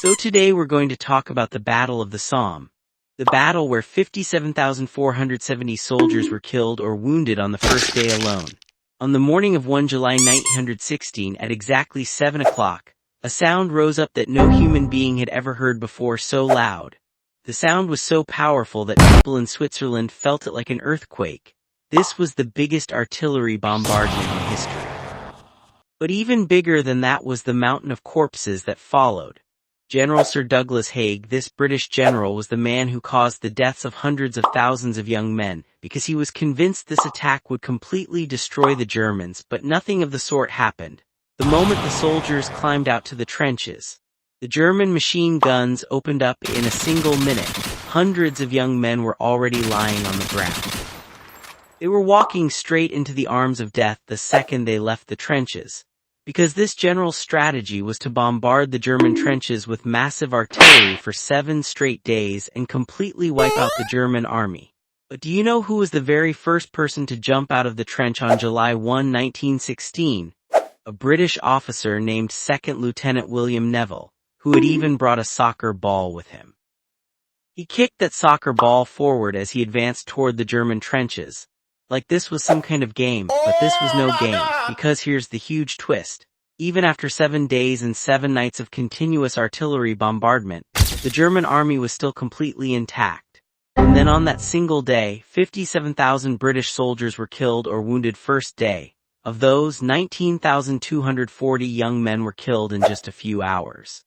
So today we're going to talk about the Battle of the Somme. The battle where 57,470 soldiers were killed or wounded on the first day alone. On the morning of 1 July 1916 at exactly 7 o'clock, a sound rose up that no human being had ever heard before, so loud. The sound was so powerful that people in Switzerland felt it like an earthquake. This was the biggest artillery bombardment in history. But even bigger than that was the mountain of corpses that followed. General Sir Douglas Haig, this British general, was the man who caused the deaths of hundreds of thousands of young men, because he was convinced this attack would completely destroy the Germans, but nothing of the sort happened. The moment the soldiers climbed out to the trenches, the German machine guns opened up in a single minute. Hundreds of young men were already lying on the ground. They were walking straight into the arms of death the second they left the trenches. Because this general's strategy was to bombard the German trenches with massive artillery for 7 straight days and completely wipe out the German army. But do you know who was the very first person to jump out of the trench on July 1, 1916? A British officer named 2nd Lieutenant William Neville, who had even brought a soccer ball with him. He kicked that soccer ball forward as he advanced toward the German trenches. Like this was some kind of game, but this was no game, because here's the huge twist. Even after 7 days and 7 nights of continuous artillery bombardment, the German army was still completely intact. And then on that single day, 57,000 British soldiers were killed or wounded first day. Of those, 19,240 young men were killed in just a few hours.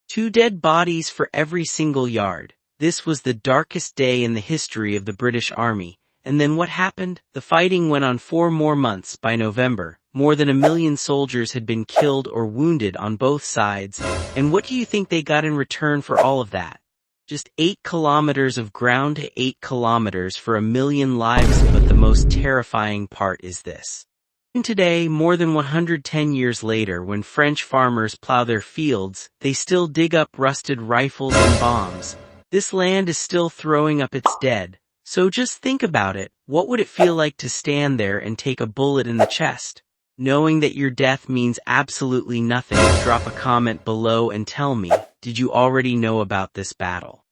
2 dead bodies for every single yard. This was the darkest day in the history of the British Army. And then what happened? The fighting went on 4 more months. By November, more than 1 million soldiers had been killed or wounded on both sides. And what do you think they got in return for all of that? Just 8 kilometers of ground to 8 kilometers for 1 million lives. But the most terrifying part is this. And today, more than 110 years later, when French farmers plow their fields, they still dig up rusted rifles and bombs. This land is still throwing up its dead. So just think about it. What would it feel like to stand there and take a bullet in the chest? Knowing that your death means absolutely nothing? Drop a comment below and tell me, did you already know about this battle?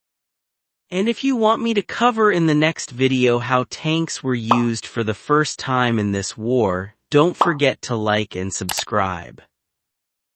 And if you want me to cover in the next video how tanks were used for the first time in this war, don't forget to like and subscribe.